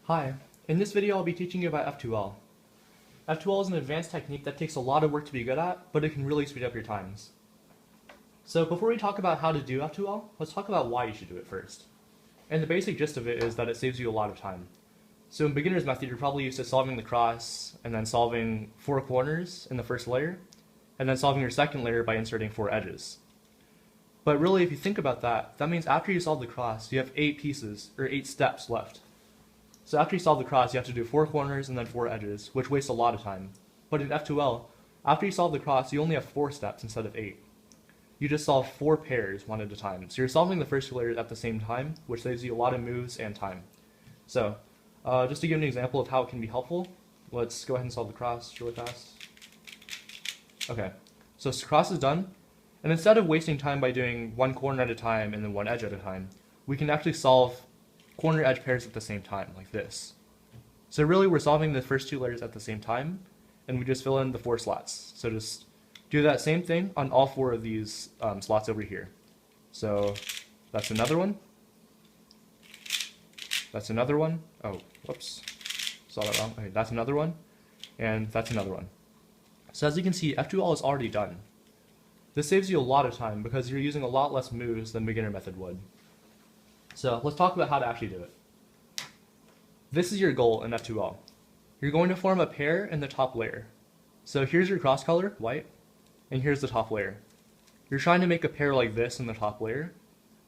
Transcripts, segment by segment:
Hi, in this video I'll be teaching you about F2L. F2L is an advanced technique that takes a lot of work to be good at, but it can really speed up your times. So before we talk about how to do F2L, let's talk about why you should do it first. And the basic gist of it is that it saves you a lot of time. So in beginner's method, you're probably used to solving the cross, and then solving 4 corners in the first layer, and then solving your second layer by inserting 4 edges. But really, if you think about that, that means after you solve the cross, you have 8 pieces, or 8 steps left. So after you solve the cross, you have to do 4 corners and then 4 edges, which wastes a lot of time. But in F2L, after you solve the cross, you only have 4 steps instead of 8. You just solve 4 pairs one at a time. So you're solving the first 2 layers at the same time, which saves you a lot of moves and time. So, just to give an example of how it can be helpful, let's go ahead and solve the cross really fast. Okay, so cross is done, and instead of wasting time by doing 1 corner at a time and then 1 edge at a time, we can actually solve corner edge pairs at the same time, like this. So really we're solving the first 2 layers at the same time, and we just fill in the 4 slots. So just do that same thing on all 4 of these slots over here. So that's another one. That's another one. Oh, whoops. Saw that wrong. Okay, that's another one. And that's another one. So as you can see, F2L is already done. This saves you a lot of time because you're using a lot less moves than beginner method would. So let's talk about how to actually do it. This is your goal in F2L. You're going to form a pair in the top layer. So here's your cross color, white, and here's the top layer. You're trying to make a pair like this in the top layer,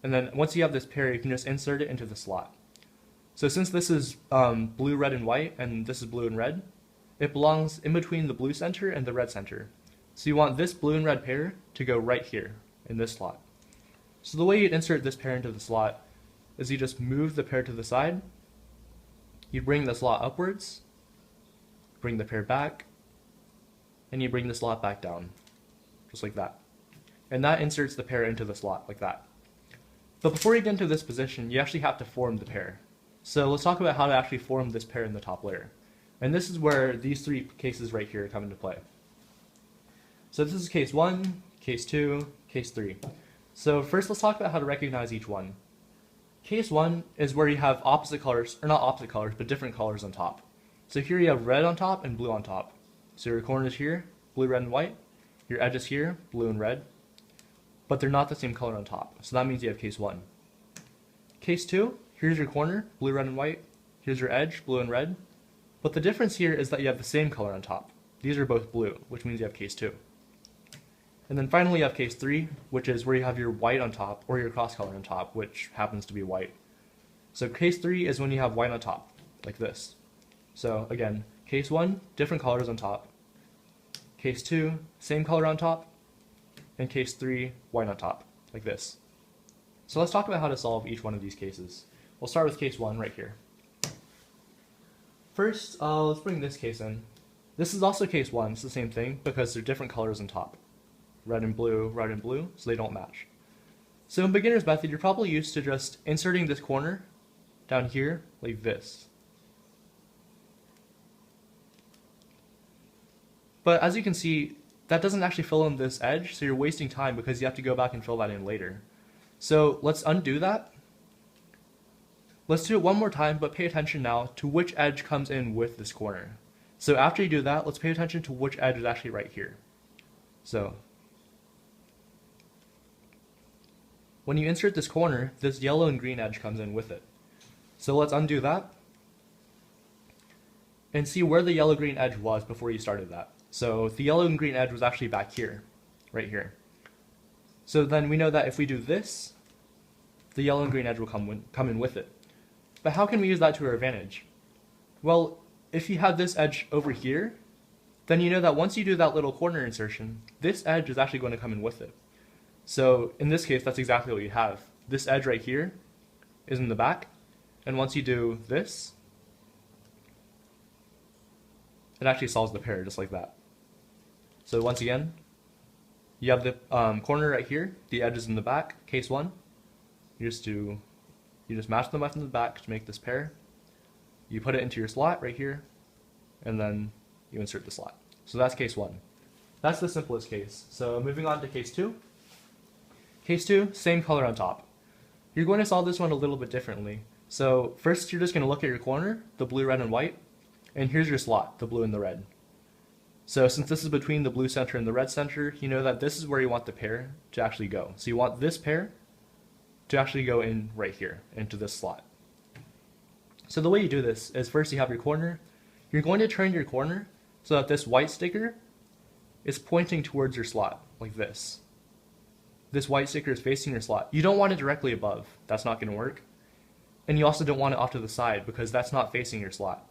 and then once you have this pair, you can just insert it into the slot. So since this is blue, red, and white, and this is blue and red, it belongs in between the blue center and the red center. So you want this blue and red pair to go right here, in this slot. So the way you'd insert this pair into the slot is you just move the pair to the side, you bring the slot upwards, bring the pair back, and you bring the slot back down, just like that. And that inserts the pair into the slot, like that. But before you get into this position, you actually have to form the pair. So let's talk about how to actually form this pair in the top layer. And this is where these 3 cases right here come into play. So this is case 1, case 2, case 3. So first let's talk about how to recognize each one. Case 1 is where you have opposite colors, or not opposite colors, but different colors on top. So here you have red on top and blue on top. So your corners here, blue, red, and white. Your edges here, blue and red. But they're not the same color on top. So that means you have case 1. Case 2, here's your corner, blue, red, and white. Here's your edge, blue and red. But the difference here is that you have the same color on top. These are both blue, which means you have case 2. And then finally you have case 3, which is where you have your white on top, or your cross color on top, which happens to be white. So case 3 is when you have white on top, like this. So again, case 1, different colors on top. Case 2, same color on top. And case 3, white on top, like this. So let's talk about how to solve each one of these cases. We'll start with case 1 right here. First, let's bring this case in. This is also case 1, it's the same thing, because they're different colors on top. Red and blue, so they don't match. So in beginner's method, you're probably used to just inserting this corner down here, like this. But as you can see, that doesn't actually fill in this edge, so you're wasting time because you have to go back and fill that in later. So let's undo that. Let's do it one more time, but pay attention now to which edge comes in with this corner. So after you do that, let's pay attention to which edge is actually right here. So when you insert this corner, this yellow and green edge comes in with it. So let's undo that and see where the yellow-green edge was before you started that. So the yellow and green edge was actually back here, right here. So then we know that if we do this, the yellow and green edge will come in with it. But how can we use that to our advantage? Well, if you have this edge over here, then you know that once you do that little corner insertion, this edge is actually going to come in with it. So in this case, that's exactly what you have. This edge right here is in the back, and once you do this, it actually solves the pair just like that. So once again, you have the corner right here, the edge is in the back, case 1. You just match them left and the back to make this pair. You put it into your slot right here, and then you insert the slot. So that's case 1. That's the simplest case. So moving on to case 2. Case 2, same color on top. You're going to solve this one a little bit differently. So first you're just going to look at your corner, the blue, red, and white, and here's your slot, the blue and the red. So since this is between the blue center and the red center, you know that this is where you want the pair to actually go. So you want this pair to actually go in right here, into this slot. So the way you do this is first you have your corner. You're going to turn your corner so that this white sticker is pointing towards your slot, like this. This white sticker is facing your slot. You don't want it directly above. That's not going to work. And you also don't want it off to the side because that's not facing your slot.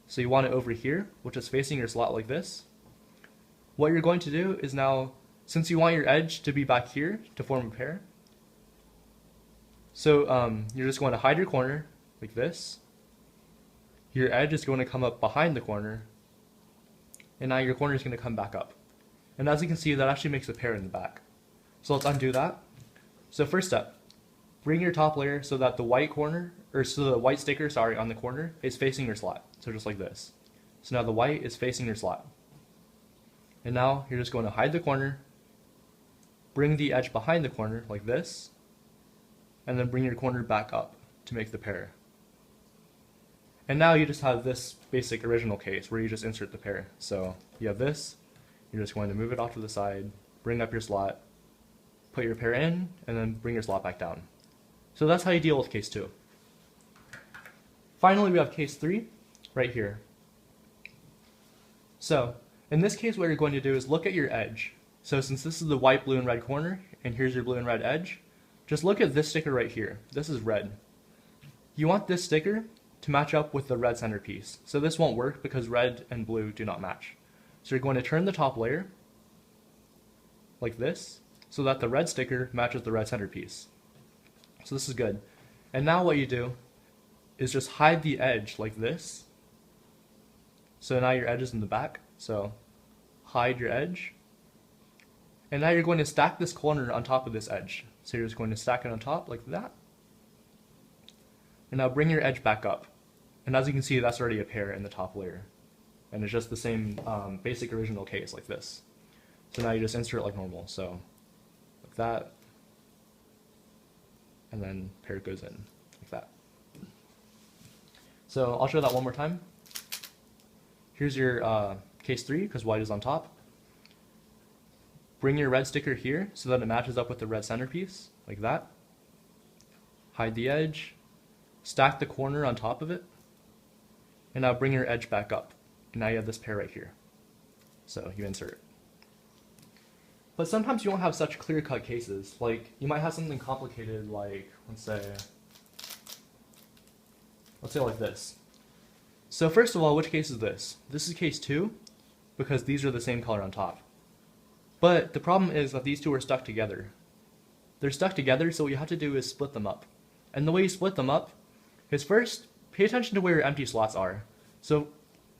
So you want it over here, which is facing your slot like this. What you're going to do is now, since you want your edge to be back here to form a pair, so you're just going to hide your corner like this. Your edge is going to come up behind the corner, and now your corner is going to come back up. And as you can see, that actually makes a pair in the back. So let's undo that. So first step, bring your top layer so that the white corner, or so the white sticker, sorry, on the corner is facing your slot. So just like this. So now the white is facing your slot. And now you're just going to hide the corner, bring the edge behind the corner like this, and then bring your corner back up to make the pair. And now you just have this basic original case where you just insert the pair. So you have this, you're just going to move it off to the side, bring up your slot, put your pair in, and then bring your slot back down. So that's how you deal with case 2. Finally, we have case 3 right here. So in this case, what you're going to do is look at your edge. So since this is the white, blue, and red corner, and here's your blue and red edge, just look at this sticker right here. This is red. You want this sticker to match up with the red centerpiece. So this won't work because red and blue do not match. So you're going to turn the top layer like this so that the red sticker matches the red centerpiece. So this is good. And now what you do is just hide the edge like this. So now your edge is in the back. So hide your edge. And now you're going to stack this corner on top of this edge. So you're just going to stack it on top like that. And now bring your edge back up. And as you can see, that's already a pair in the top layer. And it's just the same basic original case like this. So now you just insert it like normal. So like that. And then pair goes in like that. So I'll show that one more time. Here's your case 3 because white is on top. Bring your red sticker here so that it matches up with the red centerpiece, like that. Hide the edge, stack the corner on top of it, and now bring your edge back up. And now you have this pair right here. So you insert it. But sometimes you won't have such clear-cut cases. Like, you might have something complicated like, let's say like this. So first of all, which case is this? This is case 2, because these are the same color on top. But the problem is that these two are stuck together. They're stuck together, so what you have to do is split them up. And the way you split them up is first, pay attention to where your empty slots are. So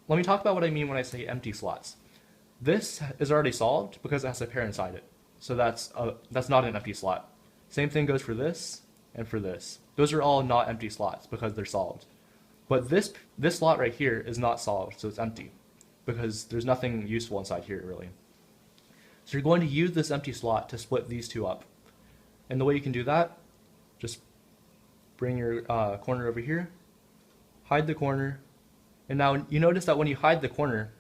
let me talk about what I mean when I say empty slots. This is already solved because it has a pair inside it. So that's not an empty slot. Same thing goes for this and for this. Those are all not empty slots because they're solved. But this slot right here is not solved, so it's empty because there's nothing useful inside here really. So you're going to use this empty slot to split these two up. And the way you can do that, just bring your corner over here, hide the corner, and now you notice that when you hide the corner,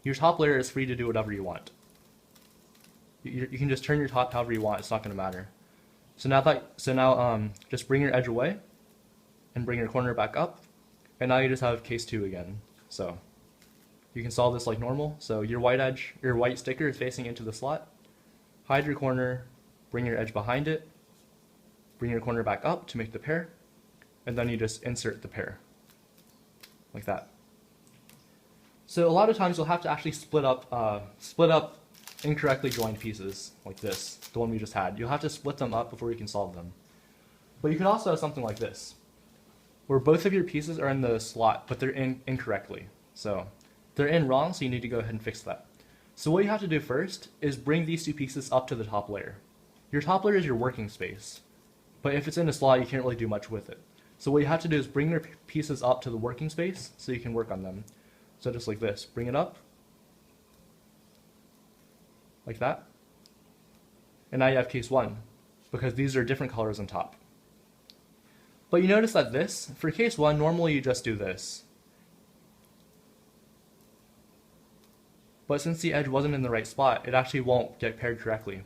your top layer is free to do whatever you want. You can just turn your top however you want, it's not going to matter. So now just bring your edge away, and bring your corner back up, and now you just have case 2 again. So you can solve this like normal. So your white sticker is facing into the slot. Hide your corner, bring your edge behind it, bring your corner back up to make the pair, and then you just insert the pair, like that. So a lot of times you'll have to actually split up incorrectly joined pieces, like this, the one we just had. You'll have to split them up before you can solve them. But you could also have something like this, where both of your pieces are in the slot, but they're in incorrectly. So they're in wrong, so you need to go ahead and fix that. So what you have to do first is bring these two pieces up to the top layer. Your top layer is your working space, but if it's in a slot, you can't really do much with it. So what you have to do is bring your pieces up to the working space so you can work on them. So just like this, bring it up, like that. And now you have case 1, because these are different colors on top. But you notice that this, for case 1, normally you just do this. But since the edge wasn't in the right spot, it actually won't get paired correctly.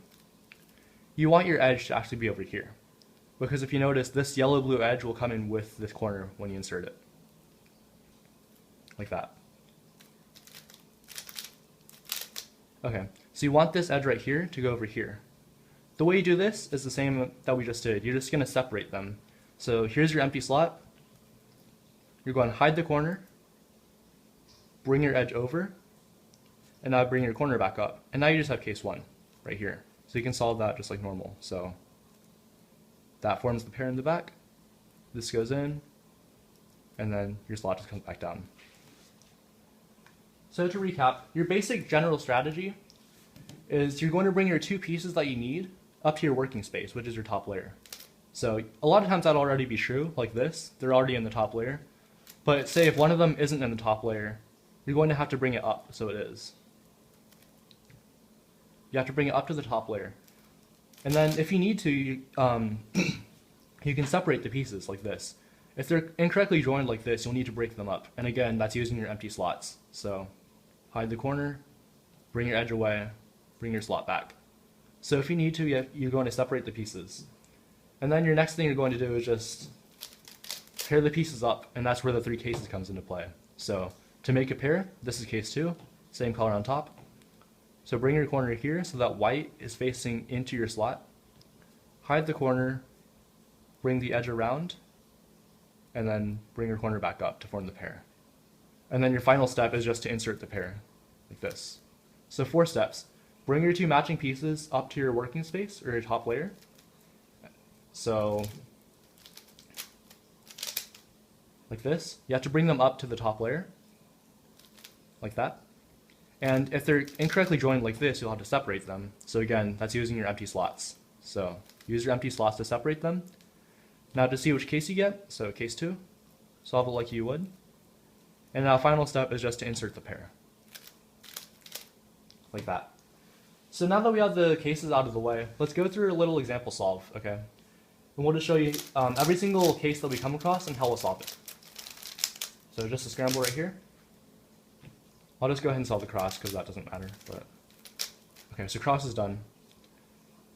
You want your edge to actually be over here, because if you notice, this yellow-blue edge will come in with this corner when you insert it. Like that. Okay, so you want this edge right here to go over here. The way you do this is the same that we just did. You're just going to separate them. So here's your empty slot. You're going to hide the corner, bring your edge over, and now bring your corner back up. And now you just have case 1 right here. So you can solve that just like normal. So that forms the pair in the back. This goes in, and then your slot just comes back down. So to recap, your basic general strategy is you're going to bring your 2 pieces that you need up to your working space, which is your top layer. So a lot of times that'll already be true, like this. They're already in the top layer. But say if one of them isn't in the top layer, you're going to have to bring it up so it is. You have to bring it up to the top layer. And then if you need to, you can separate the pieces like this. If they're incorrectly joined like this, you'll need to break them up. And again, that's using your empty slots. So hide the corner, bring your edge away, bring your slot back. So if you need to, you're going to separate the pieces. And then your next thing you're going to do is just pair the pieces up, and that's where the 3 cases comes into play. So to make a pair, this is case 2, same color on top. So bring your corner here so that white is facing into your slot. Hide the corner, bring the edge around, and then bring your corner back up to form the pair. And then your final step is just to insert the pair, like this. So 4 steps. Bring your 2 matching pieces up to your working space, or your top layer. So, like this. You have to bring them up to the top layer, like that. And if they're incorrectly joined like this, you'll have to separate them. So again, that's using your empty slots. So use your empty slots to separate them. Now to see which case you get, so case 2, solve it like you would. And now final step is just to insert the pair, like that. So now that we have the cases out of the way, let's go through a little example solve, okay? And we'll just show you every single case that we come across and how we'll solve it. So just a scramble right here. I'll just go ahead and solve the cross because that doesn't matter. But okay, so cross is done.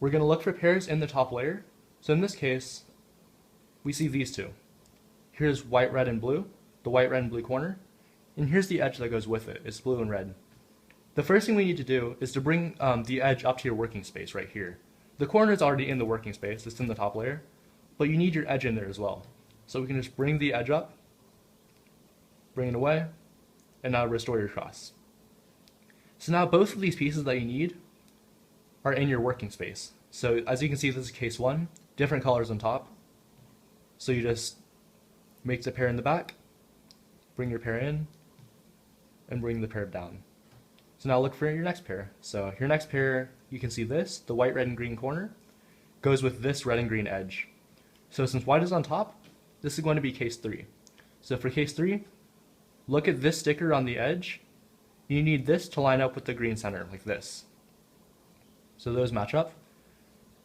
We're going to look for pairs in the top layer. So in this case, we see these 2. Here's white, red, and blue, the white, red, and blue corner. And here's the edge that goes with it. It's blue and red. The first thing we need to do is to bring the edge up to your working space right here. The corner is already in the working space, it's in the top layer, but you need your edge in there as well. So we can just bring the edge up, bring it away, and now restore your cross. So now both of these pieces that you need are in your working space. So as you can see, this is case 1, different colors on top. So you just make the pair in the back, bring your pair in, and bring the pair down. So now look for your next pair. So your next pair, you can see this, the white, red, and green corner, goes with this red and green edge. So since white is on top, this is going to be case 3. So for case 3, look at this sticker on the edge. You need this to line up with the green center, like this. So those match up.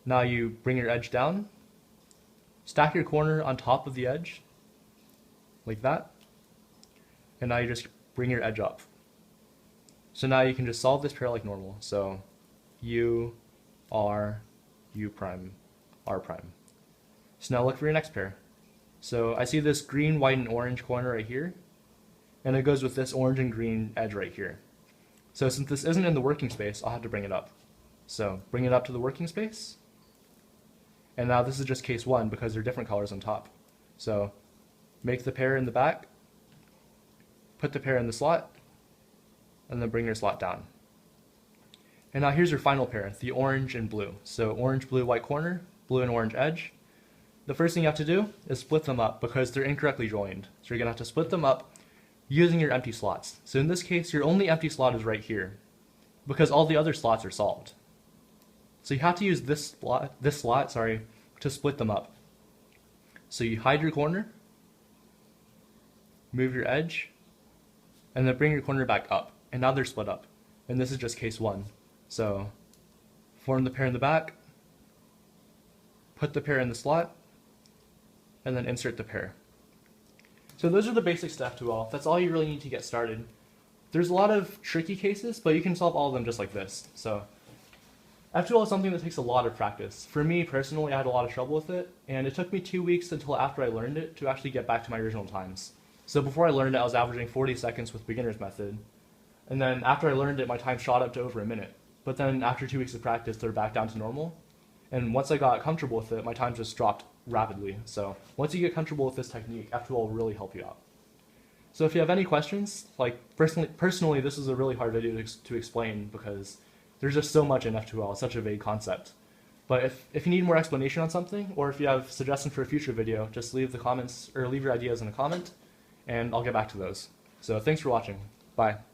Now you bring your edge down, stack your corner on top of the edge, like that. And now you just bring your edge up. So now you can just solve this pair like normal. So U, R, U prime, R prime. So now look for your next pair. So I see this green, white, and orange corner right here, and it goes with this orange and green edge right here. So since this isn't in the working space, I'll have to bring it up. So bring it up to the working space. And now this is just case 1 because they're different colors on top. So make the pair in the back, put the pair in the slot, and then bring your slot down. And now here's your final pair, the orange and blue. So orange, blue, white corner, blue and orange edge. The first thing you have to do is split them up because they're incorrectly joined. So you're gonna have to split them up using your empty slots. So in this case, your only empty slot is right here because all the other slots are solved. So you have to use this slot, to split them up. So you hide your corner, move your edge, and then bring your corner back up. And now they're split up. And this is just case 1. So form the pair in the back, put the pair in the slot, and then insert the pair. So those are the basics to F2L. That's all you really need to get started. There's a lot of tricky cases, but you can solve all of them just like this. So F2L is something that takes a lot of practice. For me personally, I had a lot of trouble with it, and it took me 2 weeks until after I learned it to actually get back to my original times. So before I learned it, I was averaging 40 seconds with beginner's method, and then after I learned it, my time shot up to over a minute. But then after 2 weeks of practice, they're back down to normal, and once I got comfortable with it, my time just dropped rapidly. So once you get comfortable with this technique, F2L will really help you out. So if you have any questions, like personally this is a really hard video to explain because there's just so much in F2L, it's such a vague concept. But if you need more explanation on something, or if you have suggestions for a future video, just leave the comments, or leave your ideas in a comment, and I'll get back to those. So thanks for watching. Bye.